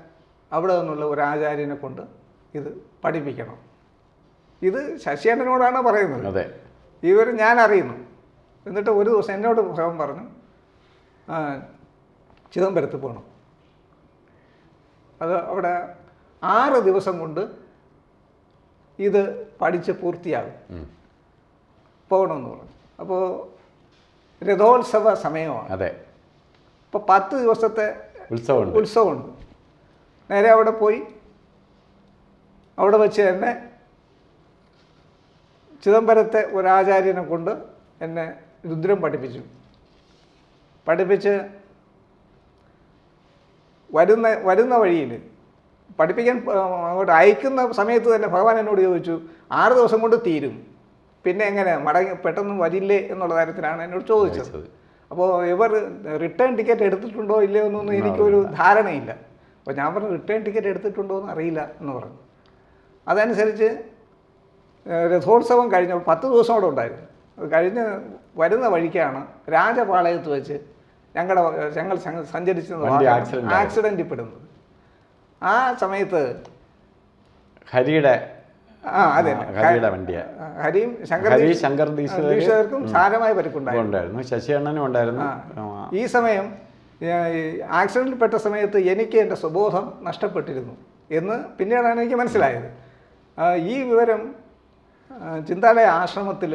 അവിടെ നിന്നുള്ള ഒരു ആചാര്യനെ കൊണ്ട് ഇത് പഠിപ്പിക്കണം. ഇത് ശശിയേട്ടനോടാണ് പറയുന്നത്, ഇവർ ഞാൻ അറിയുന്നു. എന്നിട്ട് ഒരു ദിവസം എന്നോട് ഭഗവാൻ പറഞ്ഞു, ചിദംബരത്ത് പോകണം, അത് അവിടെ 6 ദിവസം കൊണ്ട് ഇത് പഠിച്ച് പൂർത്തിയാകും, പോകണമെന്ന് പറഞ്ഞു. അപ്പോൾ രഥോത്സവ സമയമാണ്. അപ്പോൾ 10 ദിവസത്തെ ഉത്സവമുണ്ട്. നേരെ അവിടെ പോയി അവിടെ വെച്ച് തന്നെ ചിദംബരത്തെ ഒരാചാര്യനെ കൊണ്ട് എന്നെ രുദ്രം പഠിപ്പിച്ച് വരുന്ന വഴിയിൽ പഠിപ്പിക്കാൻ അങ്ങോട്ട് അയക്കുന്ന സമയത്ത് തന്നെ ഭഗവാൻ എന്നോട് ചോദിച്ചു, 6 ദിവസം കൊണ്ട് തീരും, പിന്നെ എങ്ങനെ പെട്ടെന്ന് വരില്ലേ എന്നുള്ള കാര്യത്തിലാണ് എന്നോട് ചോദിച്ചത്. അപ്പോൾ ഇവർ റിട്ടേൺ ടിക്കറ്റ് എടുത്തിട്ടുണ്ടോ ഇല്ലയോ എന്നൊന്നും എനിക്കൊരു ധാരണയില്ല. അപ്പോൾ ഞാൻ പറഞ്ഞു, റിട്ടേൺ ടിക്കറ്റ് എടുത്തിട്ടുണ്ടോ എന്ന് അറിയില്ല എന്ന് പറഞ്ഞു. അതനുസരിച്ച് രഥോത്സവം കഴിഞ്ഞപ്പോൾ 10 ദിവസം അവിടെ ഉണ്ടായിരുന്നു. അത് കഴിഞ്ഞ് വരുന്ന വഴിക്കാണ് രാജപാളയത്ത് വെച്ച് ഞങ്ങൾ സഞ്ചരിച്ചത് ആക്സിഡൻറ്റിൽ പെടുന്നത്. ആ സമയത്ത് ഹരിയും ശങ്കർദീശ്വരർക്കും സാരമായ പരിക്കുണ്ടായിരുന്നു. ശശിയണ്ണനും ഉണ്ടായിരുന്നു. ഈ സമയം ആക്സിഡൻറ്റിൽ പെട്ട സമയത്ത് എനിക്ക് എൻ്റെ സ്വബോധം നഷ്ടപ്പെട്ടിരുന്നു എന്ന് പിന്നീടാണ് എനിക്ക് മനസ്സിലായത്. ഈ വിവരം ചിന്താലയ ആശ്രമത്തിൽ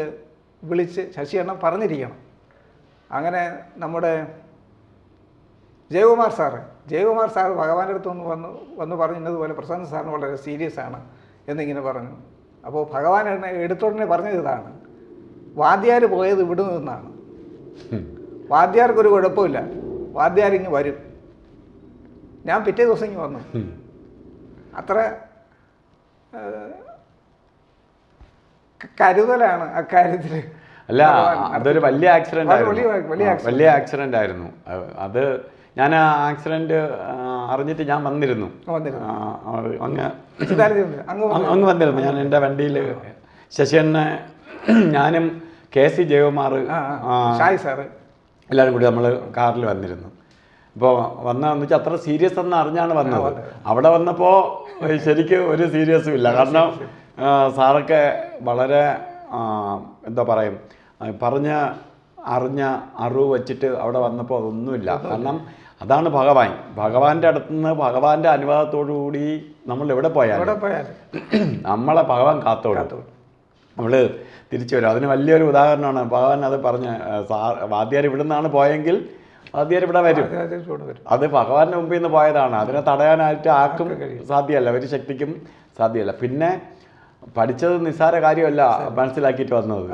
വിളിച്ച് ശശിയണ്ണൻ പറഞ്ഞിരിക്കണം. അങ്ങനെ നമ്മുടെ ജയകുമാർ സാറ് ഭഗവാന്റെ അടുത്ത് വന്ന് പറഞ്ഞതുപോലെ പ്രശാന്ത് സാറിന് വളരെ സീരിയസ് ആണ് എന്നിങ്ങനെ പറഞ്ഞു. അപ്പോൾ ഭഗവാൻ എന്നെ എടുത്തോടനെ പറഞ്ഞത് ഇതാണ്, വാദ്യാർ പോയത് ഇവിടെ നിന്നാണ്, വാദ്യാർക്കൊരു കുഴപ്പമില്ല, വാദ്യാരിങ്ങ് വരും. ഞാൻ പിറ്റേ ദിവസം ഇങ്ങ് വന്നു. അത്ര കരുതലാണ് അക്കാര്യത്തിൽ. അല്ല, അതൊരു വലിയ ആക്സിഡന്റ് ആയിരുന്നു. അത് ഞാൻ ആ ആക്സിഡന്റ് അറിഞ്ഞിട്ട് ഞാൻ വന്നിരുന്നു. അങ്ങ് വന്നിരുന്നു. ഞാൻ എൻ്റെ വണ്ടിയിൽ ശശിയണ്ണ, ഞാനും KC ജയകുമാർ, എല്ലാവരും കൂടി നമ്മൾ കാറിൽ വന്നിരുന്നു. ഇപ്പോൾ വന്നതെന്ന് വെച്ചാൽ അത്ര സീരിയസ് എന്ന് അറിഞ്ഞാണ് വന്നത്. അവിടെ വന്നപ്പോൾ ശരിക്കും ഒരു സീരിയസും ഇല്ല. കാരണം സാറൊക്കെ വളരെ എന്താ പറയും, അറിഞ്ഞ അറിവ് വെച്ചിട്ട് അവിടെ വന്നപ്പോൾ അതൊന്നുമില്ല. കാരണം അതാണ് ഭഗവാന്റെ അടുത്തുനിന്ന് ഭഗവാന്റെ അനുവാദത്തോടു കൂടി നമ്മൾ എവിടെ പോയാലും നമ്മളെ ഭഗവാൻ കാത്തോടും. നമ്മൾ തിരിച്ചു വരും. അതിന് വലിയൊരു ഉദാഹരണമാണ് ഭഗവാൻ അത് പറഞ്ഞ് വാദ്യാർ ഇവിടെ നിന്നാണ് പോയെങ്കിൽ വാദ്യാർ ഇവിടെ വരും. അത് ഭഗവാന്റെ മുമ്പിൽ നിന്ന് പോയതാണ്. അതിനെ തടയാനായിട്ട് ആർക്കും സാധ്യമല്ല, ഒരു ശക്തിക്കും സാധ്യമല്ല. പിന്നെ പഠിച്ചത് നിസ്സാര കാര്യമല്ല മനസ്സിലാക്കിയിട്ട് വന്നത്.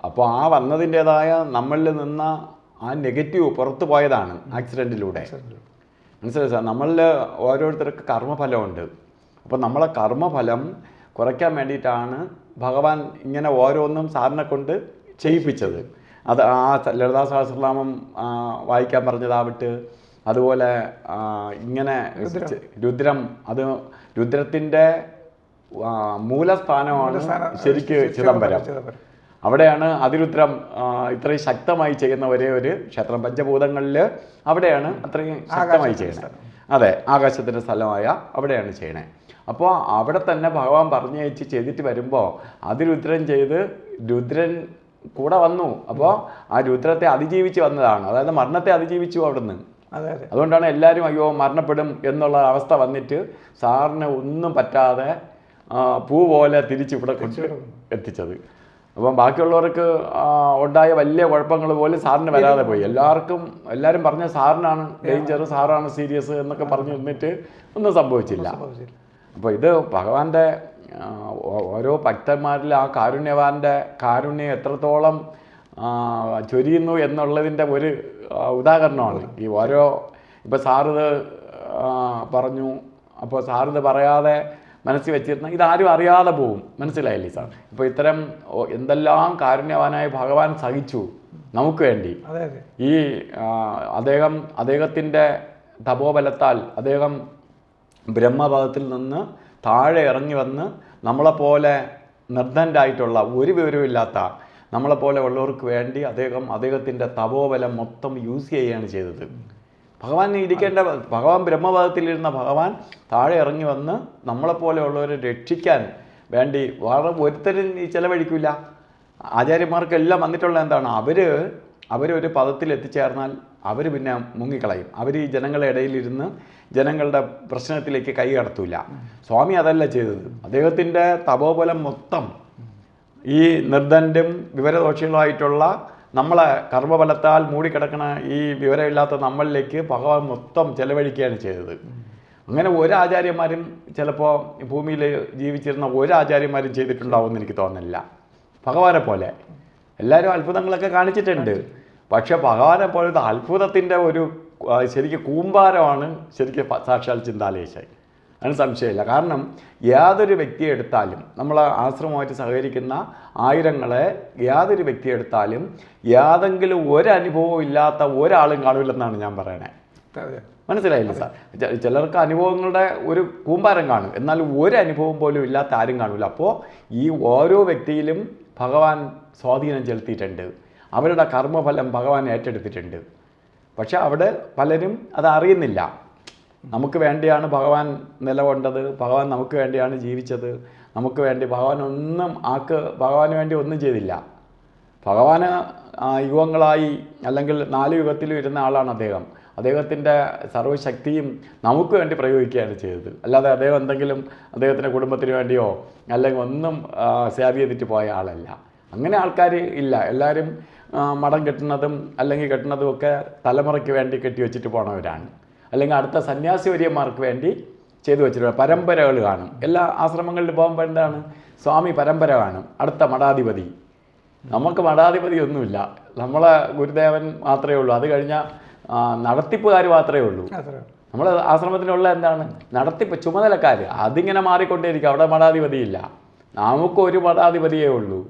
അപ്പോൾ ആ വന്നതിൻ്റെതായ നമ്മളിൽ നിന്ന ആ നെഗറ്റീവ് പുറത്തു പോയതാണ് ആക്സിഡൻറ്റിലൂടെ. മനസ്സിലായി സാർ, നമ്മളിൽ ഓരോരുത്തർക്ക് കർമ്മഫലമുണ്ട്. അപ്പോൾ നമ്മളെ കർമ്മഫലം കുറയ്ക്കാൻ വേണ്ടിയിട്ടാണ് ഭഗവാൻ ഇങ്ങനെ ഓരോന്നും സാറിനെ കൊണ്ട് ചെയ്യിപ്പിച്ചത്. അത് ആ ലളിതാ സഹസ്രനാമം വായിക്കാൻ പറഞ്ഞതാവട്ടെ, അതുപോലെ ഇങ്ങനെ രുദ്രം, അത് രുദ്രത്തിൻ്റെ മൂലസ്ഥാനമാണ് ശരിക്ക് ചിദംബരം. അവിടെയാണ് അതിരുദ്രം ഇത്രയും ശക്തമായി ചെയ്യുന്ന ഒരേ ഒരു ക്ഷേത്രം. പഞ്ചഭൂതങ്ങളിൽ അവിടെയാണ് അത്രയും ശക്തമായി ചെയ്യണത്. അതെ, ആകാശത്തിൻ്റെ സ്ഥലമായ അവിടെയാണ് ചെയ്യണേ. അപ്പോൾ അവിടെ തന്നെ ഭഗവാൻ പറഞ്ഞയച്ച് ചെയ്തിട്ട് വരുമ്പോൾ അതിരുദ്രം ചെയ്ത് രുദ്രൻ കൂടെ വന്നു. അപ്പോൾ ആ രുദ്രത്തെ അതിജീവിച്ച് വന്നതാണ്, അതായത് മരണത്തെ അതിജീവിച്ചു അവിടുന്ന്. അതുകൊണ്ടാണ് എല്ലാവരും അയ്യോ മരണപ്പെടും എന്നുള്ള അവസ്ഥ വന്നിട്ട് സാറിന് ഒന്നും പറ്റാതെ പൂ പോലെ തിരിച്ചിവിടെ കൊണ്ട് എത്തിച്ചത്. അപ്പം ബാക്കിയുള്ളവർക്ക് ഉണ്ടായ വലിയ കുഴപ്പങ്ങൾ പോലും സാറിന് വരാതെ പോയി. എല്ലാവരും പറഞ്ഞ സാറിനാണ് ഡേഞ്ചർ, സാറാണ് സീരിയസ് എന്നൊക്കെ പറഞ്ഞു നിന്നിട്ട് ഒന്നും സംഭവിച്ചില്ല. അപ്പോൾ ഇത് ഭഗവാന്റെ ഓരോ ഭക്തന്മാരിൽ ആ കാരുണ്യവാൻ്റെ കാരുണ്യം എത്രത്തോളം ചൊരിയുന്നു എന്നുള്ളതിൻ്റെ ഒരു ഉദാഹരണമാണ് ഈ ഓരോ. ഇപ്പോൾ സാറിത് പറഞ്ഞു, അപ്പോൾ സാറിത് പറയാതെ മനസ്സിൽ വെച്ചിരുന്ന ഇതാരും അറിയാതെ പോവും. മനസ്സിലായില്ലേ സാർ? ഇപ്പോൾ ഇത്തരം എന്തെല്ലാം കാരുണ്യവാനായ ഭഗവാൻ സഹിച്ചു നമുക്ക് വേണ്ടി. ഈ അദ്ദേഹത്തിൻ്റെ തപോബലത്താൽ അദ്ദേഹം ബ്രഹ്മഭാഗത്തിൽ നിന്ന് താഴെ ഇറങ്ങി വന്ന് നമ്മളെപ്പോലെ നിർദ്ധൻ്റായിട്ടുള്ള ഒരു വിവരമില്ലാത്ത നമ്മളെപ്പോലെ ഉള്ളവർക്ക് വേണ്ടി അദ്ദേഹത്തിൻ്റെ തപോബലം മൊത്തം യൂസ് ചെയ്യുകയാണ് ചെയ്തത്. ഭഗവാൻ ഇരിക്കേണ്ട ഭഗവാൻ ബ്രഹ്മഭാഗത്തിലിരുന്ന ഭഗവാൻ താഴെ ഇറങ്ങി വന്ന് നമ്മളെപ്പോലെ ഉള്ളവരെ രക്ഷിക്കാൻ വേണ്ടി വളരെ ഒരുത്തരും ചിലവഴിക്കില്ല. ആചാര്യന്മാർക്കെല്ലാം വന്നിട്ടുള്ള എന്താണ്, അവരൊരു പദത്തിൽ എത്തിച്ചേർന്നാൽ അവർ പിന്നെ മുങ്ങിക്കളയും. അവർ ഈ ജനങ്ങളുടെ ഇടയിലിരുന്ന് ജനങ്ങളുടെ പ്രശ്നത്തിലേക്ക് കൈ കടത്തൂല. സ്വാമി അതല്ല ചെയ്തത്. അദ്ദേഹത്തിൻ്റെ തപോബലം മൊത്തം ഈ നിർദ്ധനും വിവരദോഷികളായിട്ടുള്ള നമ്മളെ കർമ്മബലത്താൽ മൂടിക്കിടക്കണ ഈ വിവരമില്ലാത്ത നമ്മളിലേക്ക് ഭഗവാൻ മൊത്തം ചെലവഴിക്കുകയാണ് ചെയ്തത്. അങ്ങനെ ഒരാചാര്യന്മാരും ചിലപ്പോൾ ഭൂമിയിൽ ജീവിച്ചിരുന്ന ഒരാചാര്യന്മാരും ചെയ്തിട്ടുണ്ടാവുമെന്ന് എനിക്ക് തോന്നുന്നില്ല. ഭഗവാനെ പോലെ എല്ലാവരും അത്ഭുതങ്ങളൊക്കെ കാണിച്ചിട്ടുണ്ട്. പക്ഷെ ഭഗവാനെ പോലത്തെ അത്ഭുതത്തിൻ്റെ ഒരു ശരിക്കും കൂമ്പാരമാണ് ശരിക്കും സാക്ഷാൽ ചിന്താലേശൻ. അതിന് സംശയമില്ല. കാരണം യാതൊരു വ്യക്തിയെ എടുത്താലും, നമ്മൾ ആശ്രമമായിട്ട് സഹകരിക്കുന്ന ആയിരങ്ങളെ യാതൊരു വ്യക്തിയെ എടുത്താലും യാതെങ്കിലും ഒരനുഭവം ഇല്ലാത്ത ഒരാളും കാണില്ലെന്നാണ് ഞാൻ പറയണേ. മനസ്സിലായില്ലേ സാർ? ചിലർക്ക് അനുഭവങ്ങളുടെ ഒരു കൂമ്പാരം കാണും, എന്നാൽ ഒരു അനുഭവം പോലും ഇല്ലാത്ത ആരും കാണില്ല. അപ്പോൾ ഈ ഓരോ വ്യക്തിയിലും ഭഗവാൻ സ്വാധീനം ചെലുത്തിയിട്ടുണ്ട്. അവരുടെ കർമ്മഫലം ഭഗവാൻ ഏറ്റെടുത്തിട്ടുണ്ട്. പക്ഷെ അവിടെ പലരും അത് അറിയുന്നില്ല. നമുക്ക് വേണ്ടിയാണ് ഭഗവാൻ നിലകൊണ്ടത്, ഭഗവാൻ നമുക്ക് വേണ്ടിയാണ് ജീവിച്ചത്, നമുക്ക് വേണ്ടി ഭഗവാന് വേണ്ടി ഒന്നും ചെയ്തില്ല. ഭഗവാന് യുഗങ്ങളായി അല്ലെങ്കിൽ 4 യുഗത്തിലും ഇരുന്ന ആളാണ് അദ്ദേഹം. അദ്ദേഹത്തിൻ്റെ സർവ്വശക്തിയും നമുക്ക് വേണ്ടി പ്രയോഗിക്കുകയാണ് ചെയ്തത്. അല്ലാതെ അദ്ദേഹം എന്തെങ്കിലും അദ്ദേഹത്തിൻ്റെ കുടുംബത്തിന് വേണ്ടിയോ അല്ലെങ്കിൽ ഒന്നും സേവ് ചെയ്തിട്ട് പോയ ആളല്ല. അങ്ങനെ ആൾക്കാർ ഇല്ല. എല്ലാവരും മഠം കെട്ടുന്നതും അല്ലെങ്കിൽ കെട്ടുന്നതും ഒക്കെ തലമുറയ്ക്ക് വേണ്ടി കെട്ടിവെച്ചിട്ട് പോണവരാണ്. അല്ലെങ്കിൽ അടുത്ത സന്യാസി വര്യന്മാർക്ക് വേണ്ടി ചെയ്തു വെച്ചിട്ട് പരമ്പരകൾ കാണും. എല്ലാ ആശ്രമങ്ങളിൽ പോകുമ്പോൾ എന്താണ്, സ്വാമി പരമ്പര കാണും, അടുത്ത മഠാധിപതി. നമുക്ക് മഠാധിപതി ഒന്നുമില്ല, നമ്മളെ ഗുരുദേവൻ മാത്രമേ ഉള്ളൂ. അത് കഴിഞ്ഞാൽ നടത്തിപ്പുകാർ മാത്രമേ ഉള്ളൂ. നമ്മൾ ആശ്രമത്തിനുള്ള എന്താണ് നടത്തിപ്പ് ചുമതലക്കാർ, അതിങ്ങനെ മാറിക്കൊണ്ടേയിരിക്കും. അവിടെ മഠാധിപതിയില്ല, നമുക്കൊരു മഠാധിപതിയേ ഉള്ളൂ,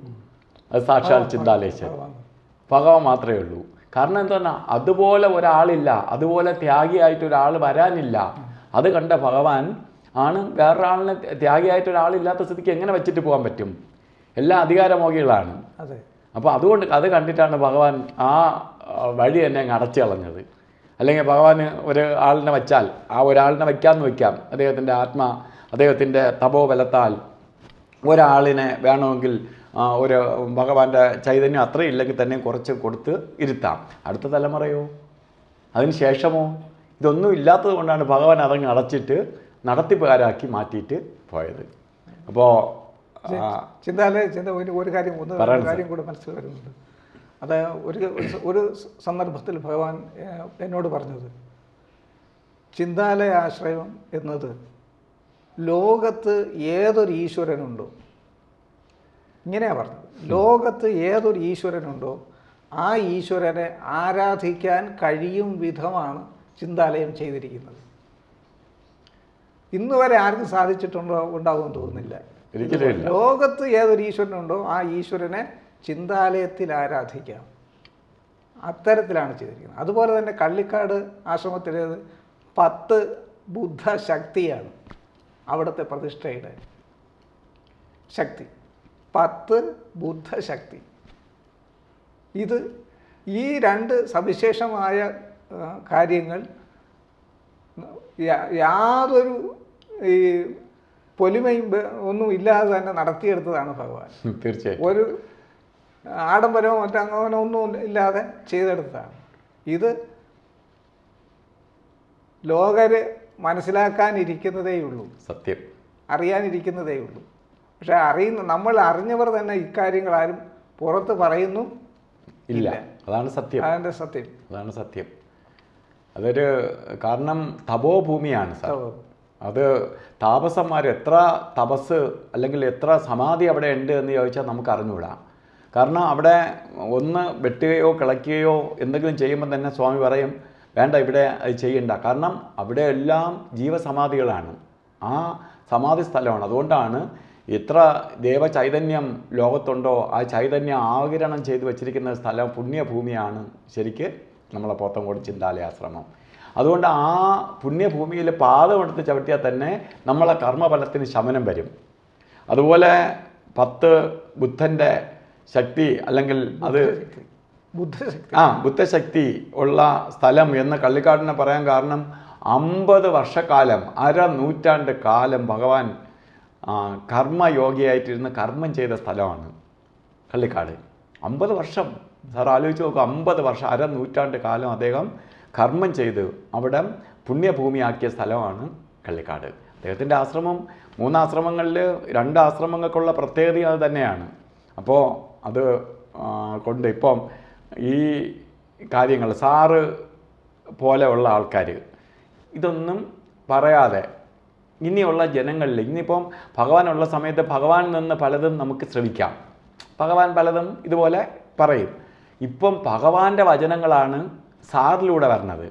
അത് സാക്ഷാൽ ചിന്താലേശൻ ഭഗവാൻ മാത്രമേ ഉള്ളൂ. കാരണം എന്താണ്, അതുപോലെ ഒരാളില്ല, അതുപോലെ ത്യാഗിയായിട്ട് ഒരാൾ വരാനില്ല. അത് കണ്ട ഭഗവാൻ ആണ് വേറൊരാളിനെ ത്യാഗിയായിട്ട് ഒരാളില്ലാത്ത സ്ഥിതിക്ക് എങ്ങനെ വെച്ചിട്ട് പോകാൻ പറ്റും? എല്ലാ അധികാരമോഹികളാണ്. അപ്പോൾ അതുകൊണ്ട് അത് കണ്ടിട്ടാണ് ഭഗവാൻ ആ വഴി തന്നെ അങ്ങ് അടച്ചു കളഞ്ഞത്. അല്ലെങ്കിൽ ഭഗവാന് ഒരു ആളിനെ വച്ചാൽ ആ ഒരാളിനെ വയ്ക്കാമെന്ന് വയ്ക്കാം. അദ്ദേഹത്തിൻ്റെ തപോബലത്താൽ ഒരാളിനെ വേണമെങ്കിൽ ഒരു ഭഗവാന്റെ ചൈതന്യം അത്രയും ഇല്ലെങ്കിൽ തന്നെ കുറച്ച് കൊടുത്ത് ഇരുത്താം. അടുത്ത തലമുറയോ അതിന് ശേഷമോ ഇതൊന്നും ഇല്ലാത്തത് കൊണ്ടാണ് ഭഗവാൻ അതങ്ങ് അടച്ചിട്ട് നടത്തിപ്പുകാരാക്കി മാറ്റിയിട്ട് പോയത്. അപ്പോൾ ഒരു കാര്യം കൂടെ മനസ്സിൽ വരുന്നുണ്ട്. അത് ഒരു സന്ദർഭത്തിൽ ഭഗവാൻ എന്നോട് പറഞ്ഞത്, ചിന്താലയ ആശ്രയം എന്നത് ലോകത്ത് ഏതൊരു ഈശ്വരനുണ്ടോ, ഇങ്ങനെയാണ് പറഞ്ഞത്, ലോകത്ത് ഏതൊരു ഈശ്വരനുണ്ടോ ആ ഈശ്വരനെ ആരാധിക്കാൻ കഴിയും വിധമാണ് ചിന്താലയം ചെയ്തിരിക്കുന്നത്. ഇന്ന് വരെ ആർക്കും ഉണ്ടാവുമെന്ന് തോന്നുന്നില്ല. ലോകത്ത് ഏതൊരു ഈശ്വരനുണ്ടോ ആ ഈശ്വരനെ ചിന്താലയത്തിൽ ആരാധിക്കാം. അത്തരത്തിലാണ് ചെയ്തിരിക്കുന്നത്. അതുപോലെ തന്നെ കള്ളിക്കാട് ആശ്രമത്തിലേത് 10 ബുദ്ധശക്തിയാണ് അവിടുത്തെ പ്രതിഷ്ഠയുടെ ശക്തി. 10 ബുദ്ധശക്തി. ഈ 2 സവിശേഷമായ കാര്യങ്ങൾ യാതൊരു ഈ പൊലിമയും ഒന്നും ഇല്ലാതെ തന്നെ നടത്തിയെടുത്തതാണ് ഭഗവാൻ. തീർച്ചയായും ഒരു ആഡംബരമോ മറ്റങ്ങനെ ഒന്നും ഇല്ലാതെ ചെയ്തെടുത്തതാണ്. ഇത് ലോകര് മനസ്സിലാക്കാനിരിക്കുന്നതേ ഉള്ളൂ, സത്യം അറിയാനിരിക്കുന്നതേ ഉള്ളൂ. പക്ഷെ നമ്മൾ അറിഞ്ഞവർ തന്നെ ഇക്കാര്യങ്ങൾ ആരും പുറത്ത് പറയുന്നു ഇല്ല. അതാണ് സത്യം. അതാണ് സത്യം. അതൊരു കാരണം തപോഭൂമിയാണ് സാർ. അത് താപസന്മാർ എത്ര തപസ് അല്ലെങ്കിൽ എത്ര സമാധി അവിടെ ഉണ്ട് എന്ന് ചോദിച്ചാൽ നമുക്ക് അറിഞ്ഞുകൂടാ. കാരണം അവിടെ ഒന്ന് വെട്ടുകയോ കിളയ്ക്കുകയോ എന്തെങ്കിലും ചെയ്യുമ്പോൾ തന്നെ സ്വാമി പറയും വേണ്ട, ഇവിടെ അത് ചെയ്യണ്ട. കാരണം അവിടെ എല്ലാം ജീവസമാധികളാണ്, ആ സമാധി സ്ഥലമാണ്. അതുകൊണ്ടാണ് എത്ര ദേവചൈതന്യം ലോകത്തുണ്ടോ ആ ചൈതന്യം ആഗിരണം ചെയ്ത് വെച്ചിരിക്കുന്ന സ്ഥലം പുണ്യഭൂമിയാണ് ശരിക്ക് നമ്മളെ പോത്തങ്കോട് ചിന്താലയാശ്രമം. അതുകൊണ്ട് ആ പുണ്യഭൂമിയിൽ പാദമെടുത്ത് ചവിട്ടിയാൽ തന്നെ നമ്മളെ കർമ്മഫലത്തിന് ശമനം വരും. അതുപോലെ 10 ബുദ്ധൻ്റെ ശക്തി അല്ലെങ്കിൽ അത് ബുദ്ധശക്തി ഉള്ള സ്ഥലം എന്ന് കള്ളിക്കാടിനെ പറയാൻ കാരണം 50 വർഷക്കാലം, 1/2 നൂറ്റാണ്ട് കാലം ഭഗവാൻ കർമ്മയോഗിയായിട്ടിരുന്ന് കർമ്മം ചെയ്ത സ്ഥലമാണ് കള്ളിക്കാട്. 50 വർഷം സാർ ആലോചിച്ച് നോക്കുക. 50 വർഷം, 1/2 നൂറ്റാണ്ട് കാലം അദ്ദേഹം കർമ്മം ചെയ്ത് അവിടെ പുണ്യഭൂമിയാക്കിയ സ്ഥലമാണ് കള്ളിക്കാട്. അദ്ദേഹത്തിൻ്റെ ആശ്രമം 3 ആശ്രമങ്ങളിൽ 2 ആശ്രമങ്ങൾക്കുള്ള പ്രത്യേകത അത് തന്നെയാണ്. അപ്പോൾ അത് കൊണ്ട് ഇപ്പം ഈ കാര്യങ്ങൾ സാറ് പോലെയുള്ള ആൾക്കാർ ഇതൊന്നും പറയാതെ ഇനിയുള്ള ജനങ്ങളിൽ, ഇനിയിപ്പം ഭഗവാനുള്ള സമയത്ത് ഭഗവാനിൽ നിന്ന് പലതും നമുക്ക് ശ്രവിക്കാം, ഭഗവാൻ പലതും ഇതുപോലെ പറയും. ഇപ്പം ഭഗവാന്റെ വചനങ്ങളാണ് സാറിലൂടെ വരുന്നത്.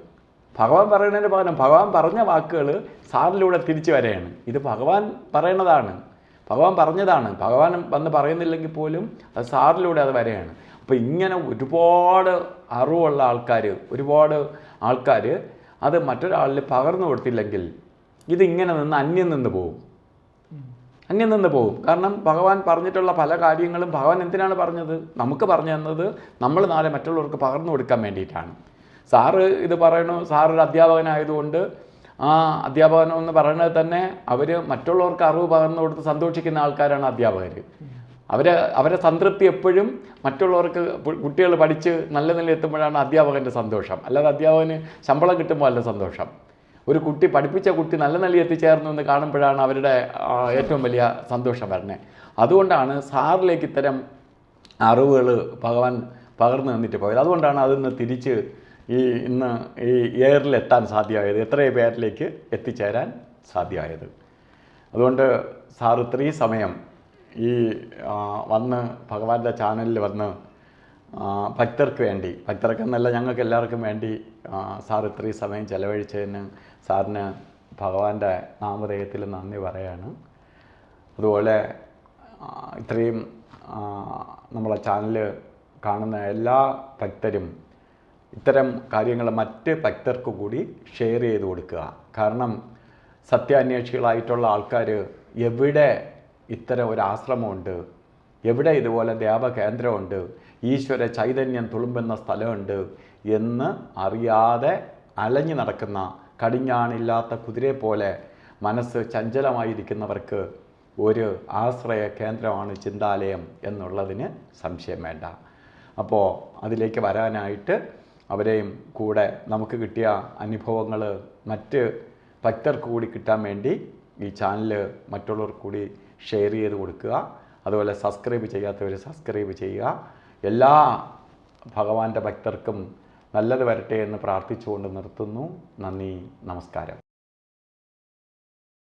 ഭഗവാൻ പറയുന്നതിന് പകരം ഭഗവാൻ പറഞ്ഞ വാക്കുകൾ സാറിലൂടെ തിരിച്ചു വരെയാണ്. ഇത് ഭഗവാൻ പറയണതാണ്, ഭഗവാൻ പറഞ്ഞതാണ്. ഭഗവാൻ വന്ന് പറയുന്നില്ലെങ്കിൽ പോലും അത് സാറിലൂടെ അത് വരെയാണ്. അപ്പോൾ ഇങ്ങനെ ഒരുപാട് അറിവുള്ള ആൾക്കാർ, ഒരുപാട് ആൾക്കാർ അത് മറ്റൊരാളിൽ പകർന്നു കൊടുത്തില്ലെങ്കിൽ ഇതിങ്ങനെ നിന്ന് അന്യം നിന്ന് പോകും. കാരണം ഭഗവാൻ പറഞ്ഞിട്ടുള്ള പല കാര്യങ്ങളും ഭഗവാൻ എന്തിനാണ് പറഞ്ഞത്? നമുക്ക് പറഞ്ഞു തന്നത് നമ്മൾ നാളെ മറ്റുള്ളവർക്ക് പകർന്നു കൊടുക്കാൻ വേണ്ടിയിട്ടാണ്. സാറ് ഇത് പറയണു, സാറൊരു അധ്യാപകനായതുകൊണ്ട് ആ അധ്യാപകനം എന്ന് പറയുന്നത് തന്നെ അവർ മറ്റുള്ളവർക്ക് അറിവ് പകർന്നു കൊടുത്ത് സന്തോഷിക്കുന്ന ആൾക്കാരാണ് അധ്യാപകർ. അവരെ സംതൃപ്തി എപ്പോഴും മറ്റുള്ളവർക്ക് കുട്ടികൾ പഠിച്ച് നല്ല നില എത്തുമ്പോഴാണ് അധ്യാപകൻ്റെ സന്തോഷം. അല്ലാതെ അധ്യാപകന് ശമ്പളം കിട്ടുമ്പോൾ അല്ല സന്തോഷം. ഒരു കുട്ടി പഠിപ്പിച്ച കുട്ടി നല്ല നില എത്തിച്ചേർന്നു എന്ന് കാണുമ്പോഴാണ് അവരുടെ ഏറ്റവും വലിയ സന്തോഷം വരുന്നത്. അതുകൊണ്ടാണ് സാറിലേക്ക് ഇത്തരം അറിവുകൾ ഭഗവാൻ പകർന്നു തന്നിട്ട് പോയത്. അതുകൊണ്ടാണ് അതിന്ന് തിരിച്ച് ഇന്ന് ഈ എയറിലെത്താൻ സാധ്യമായത്, എത്രയോ പേരിലേക്ക് എത്തിച്ചേരാൻ സാധ്യമായത്. അതുകൊണ്ട് സാർ ഇത്രയും സമയം ഈ വന്ന് ഭഗവാന്റെ ചാനലിൽ വന്ന് ഭക്തർക്ക് വേണ്ടി, ഭക്തർക്കെന്നല്ല ഞങ്ങൾക്ക് എല്ലാവർക്കും വേണ്ടി സാർ ഇത്രയും സമയം ചെലവഴിച്ചതിന് സാറിന് ഭഗവാന്റെ നാമധേയത്തിൽ നന്ദി പറയാണ്. അതുപോലെ ഇത്രയും നമ്മളെ ചാനൽ കാണുന്ന എല്ലാ ഭക്തരും ഇത്തരം കാര്യങ്ങൾ മറ്റ് ഭക്തർക്ക് കൂടി ഷെയർ ചെയ്ത് കൊടുക്കുക. കാരണം സത്യാന്വേഷികളായിട്ടുള്ള ആൾക്കാർ എവിടെ ഇത്തരം ഒരു ആശ്രമമുണ്ട്, എവിടെ ഇതുപോലെ ദേവകേന്ദ്രമുണ്ട്, ഈശ്വര ചൈതന്യം തുളുമ്പുന്ന സ്ഥലമുണ്ട് എന്ന് അറിയാതെ അലഞ്ഞു നടക്കുന്ന കടിഞ്ഞാണില്ലാത്ത കുതിരയെ പോലെ മനസ്സ് ചഞ്ചലമായിരിക്കുന്നവർക്ക് ഒരു ആശ്രയ കേന്ദ്രമാണ് ചിന്താലയം എന്നുള്ളതിന് സംശയം വേണ്ട. അപ്പോൾ അതിലേക്ക് വരാനായിട്ട് അവരെയും കൂടെ നമുക്ക് കിട്ടിയ അനുഭവങ്ങൾ മറ്റ് ഭക്തർക്ക് കൂടി കിട്ടാൻ വേണ്ടി ഈ ചാനൽ മറ്റുള്ളവർക്ക് കൂടി ഷെയർ ചെയ്ത് കൊടുക്കുക. അതുപോലെ സബ്സ്ക്രൈബ് ചെയ്യാത്തവർ സബ്സ്ക്രൈബ് ചെയ്യുക. എല്ലാ ഭഗവാന്റെ ഭക്തർക്കും നല്ലത് വരട്ടെ എന്ന് പ്രാർത്ഥിച്ചുകൊണ്ട് നിർത്തുന്നു. നന്ദി, നമസ്കാരം.